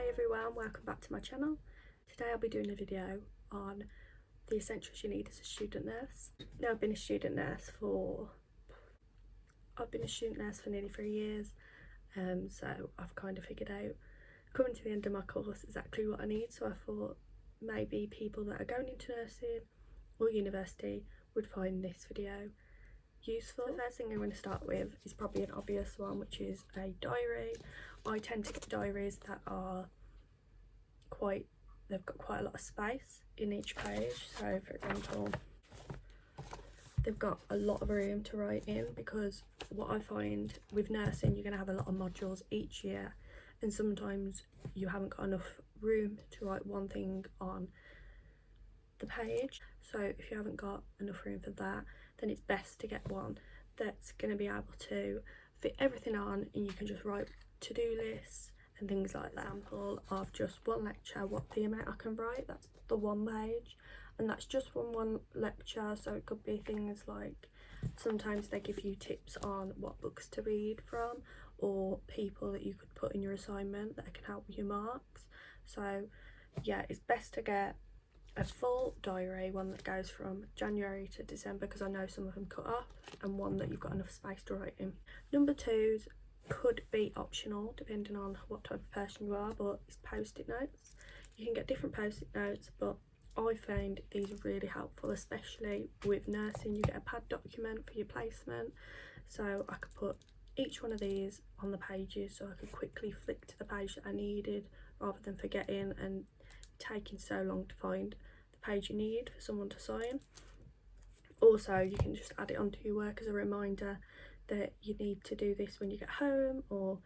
Hi everyone, welcome back to my channel. Today I'll be doing a video on the essentials you need as a student nurse. Now I've been a student nurse for nearly 3 years, so I've kind of figured out coming to the end of my course exactly what I need. So I thought maybe people that are going into nursing or university would find this video useful. So the first thing I'm going to start with is probably an obvious one, which is a diary. I tend to get diaries that are they've got quite a lot of space in each page. So for example, they've got a lot of room to write in, because what I find with nursing, you're going to have a lot of modules each year, and sometimes you haven't got enough room to write one thing on the page. So if you haven't got enough room for that, then it's best to get one that's going to be able to fit everything on, and you can just write to-do lists and things like that. Example of just one lecture, what the amount I can write, that's the one page, and that's just one lecture. So it could be things like, sometimes they give you tips on what books to read from, or people that you could put in your assignment that can help with your marks. So yeah, it's best to get a full diary, one that goes from January to December, because I know some of them cut off, and one that you've got enough space to write in. Number twos could be optional depending on what type of person you are, but it's post-it notes. You can get different post-it notes, but I find these really helpful, especially with nursing. You get a pad document for your placement, so I could put each one of these on the pages, so I could quickly flick to the page that I needed, rather than forgetting and taking so long to find the page you need for someone to sign. Also, you can just add it onto your work as a reminder that you need to do this when you get home, or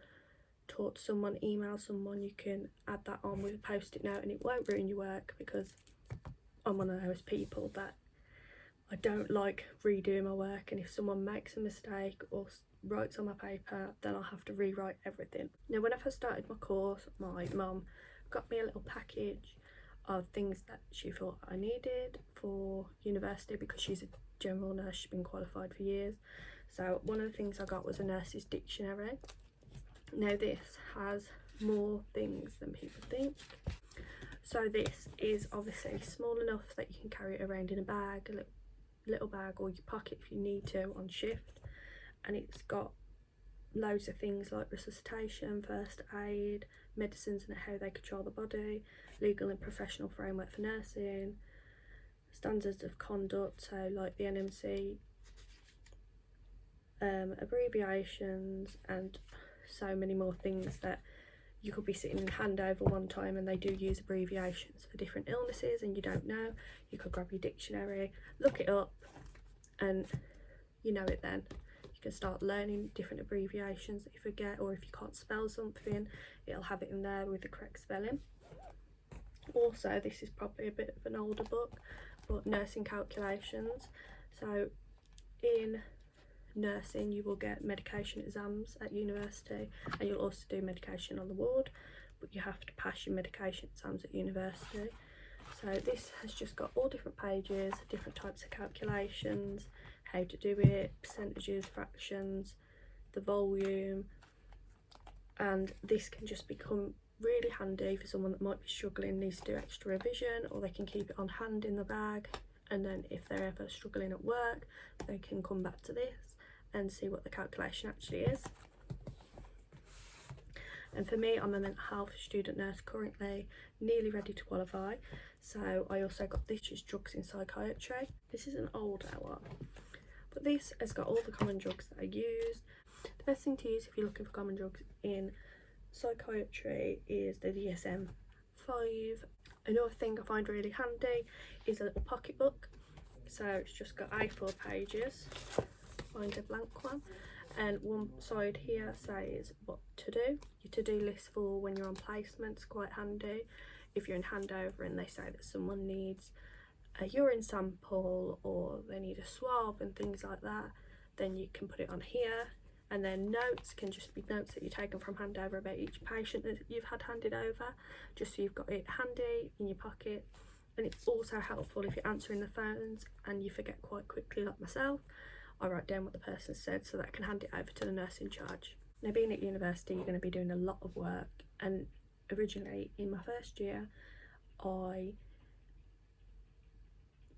talk to someone, email someone. You can add that on with a post-it note, and it won't ruin your work, because I'm one of those people that I don't like redoing my work, and if someone makes a mistake or writes on my paper, then I'll have to rewrite everything. Now, when I first started my course, my mum got me a little package of things that she thought I needed for university, because she's a general nurse, she's been qualified for years. So one of the things I got was a nurse's dictionary. Now this has more things than people think. So this is obviously small enough that you can carry it around in a bag, a little bag, or your pocket if you need to on shift. And it's got loads of things like resuscitation, first aid, medicines and how they control the body, legal and professional framework for nursing, standards of conduct, so like the NMC, abbreviations, and so many more things that you could be sitting in handover one time and they do use abbreviations for different illnesses and you don't know. You could grab your dictionary, look it up, and you know it then. You can start learning different abbreviations that you forget, or if you can't spell something, it'll have it in there with the correct spelling. Also, this is probably a bit of an older book, but nursing calculations. So in nursing, you will get medication exams at university, and you'll also do medication on the ward, but you have to pass your medication exams at university. So this has just got all different pages, different types of calculations, how to do it, percentages, fractions, the volume, and this can just become really handy for someone that might be struggling, needs to do extra revision, or they can keep it on hand in the bag, and then if they're ever struggling at work, they can come back to this and see what the calculation actually is. And for me, I'm a mental health student nurse currently, nearly ready to qualify, so I also got this, which is drugs in psychiatry. This is an older one, but this has got all the common drugs that are used. The best thing to use if you're looking for common drugs in psychiatry is the DSM-5. Another thing I find really handy is a little pocket book. So it's just got A4 pages, find a blank one, and one side here says what to do. Your to-do list for when you're on placement's quite handy. If you're in handover and they say that someone needs a urine sample or they need a swab and things like that, then you can put it on here. And then notes can just be notes that you've taken from handover about each patient that you've had handed over, just so you've got it handy in your pocket. And it's also helpful if you're answering the phones and you forget quite quickly, like myself. I write down what the person said so that I can hand it over to the nurse in charge. Now, being at university, you're going to be doing a lot of work, and originally in my first year I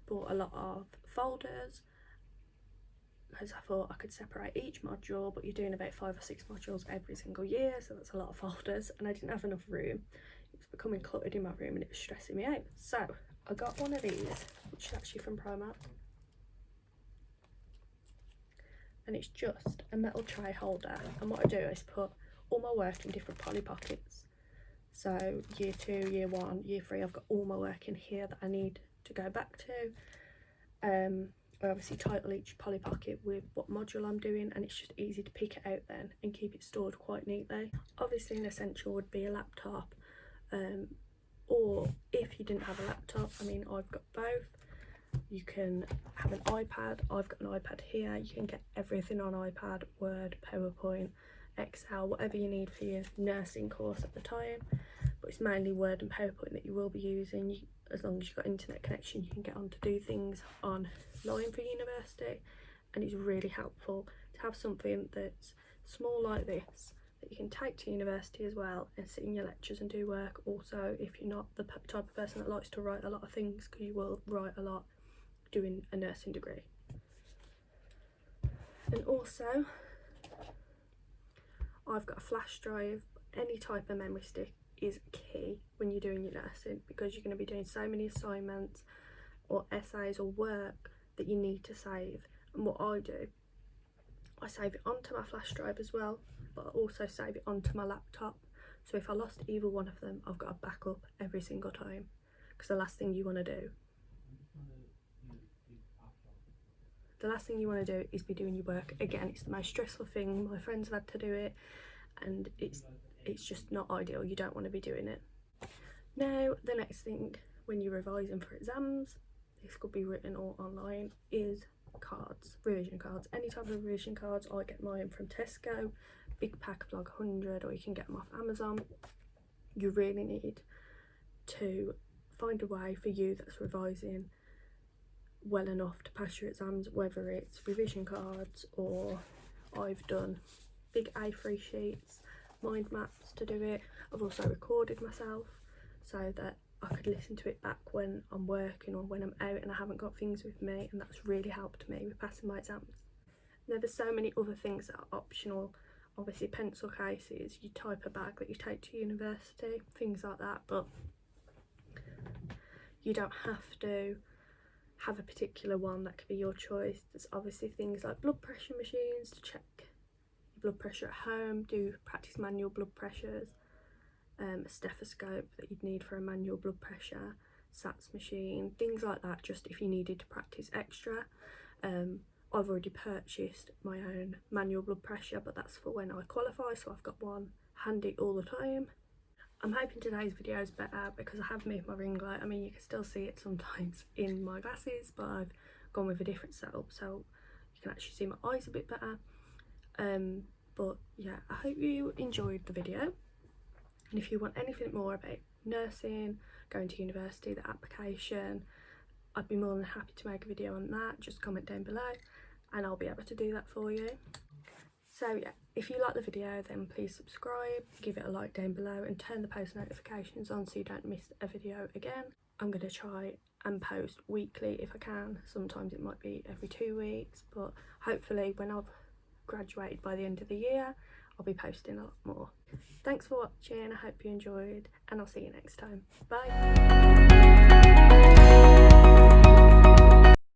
bought a lot of folders because I thought I could separate each module, but you're doing about 5 or 6 modules every single year, so that's a lot of folders, and I didn't have enough room. It was becoming cluttered in my room and it was stressing me out. So I got one of these, which is actually from Primark, and it's just a metal tray holder, and what I do is put all my work in different Polly Pockets. So year 2, year 1, year 3, I've got all my work in here that I need to go back to. I obviously title each Polly Pocket with what module I'm doing, and it's just easy to pick it out then and keep it stored quite neatly. Obviously an essential would be a laptop, or if you didn't have a laptop, I mean, I've got both. You can have an iPad. I've got an iPad here. You can get everything on iPad, Word, PowerPoint, Excel, whatever you need for your nursing course at the time, but it's mainly Word and PowerPoint that you will be using. As long as you've got internet connection, you can get on to do things online for university, and it's really helpful to have something that's small like this that you can take to university as well and sit in your lectures and do work. Also, if you're not the type of person that likes to write a lot of things, because you will write a lot doing a nursing degree. And also I've got a flash drive. Any type of memory stick is key when you're doing your nursing, because you're going to be doing so many assignments or essays or work that you need to save. And what I do, I save it onto my flash drive as well, but I also save it onto my laptop, so if I lost either one of them, I've got a backup every single time, because the last thing you want to do is be doing your work again. It's the most stressful thing. My friends have had to do it, and it's just not ideal. You don't want to be doing it. Now the next thing when you're revising for exams, this could be written or online, is cards, revision cards. Any type of revision cards. I get mine from Tesco, big pack of like 100, or you can get them off Amazon. You really need to find a way for you that's revising well enough to pass your exams, whether it's revision cards, or I've done big A3 sheets, mind maps to do it. I've also recorded myself so that I could listen to it back when I'm working or when I'm out and I haven't got things with me, and that's really helped me with passing my exams. Now there's so many other things that are optional, obviously pencil cases, your type of bag that you take to university, things like that, but you don't have to have a particular one. That could be your choice. There's obviously things like blood pressure machines to check your blood pressure at home, do practice manual blood pressures, a stethoscope that you'd need for a manual blood pressure, SATS machine, things like that, just if you needed to practice extra. I've already purchased my own manual blood pressure, but that's for when I qualify, so I've got one handy all the time. I'm hoping today's video is better because I have moved my ring light. I mean, you can still see it sometimes in my glasses, but I've gone with a different setup so you can actually see my eyes a bit better. But yeah, I hope you enjoyed the video, and if you want anything more about nursing, going to university, the application, I'd be more than happy to make a video on that. Just comment down below and I'll be able to do that for you. So yeah, if you like the video then please subscribe, give it a like down below, and turn the post notifications on so you don't miss a video again. I'm going to try and post weekly if I can. Sometimes it might be every 2 weeks, but hopefully when I've graduated by the end of the year I'll be posting a lot more. Thanks for watching, I hope you enjoyed, and I'll see you next time. Bye!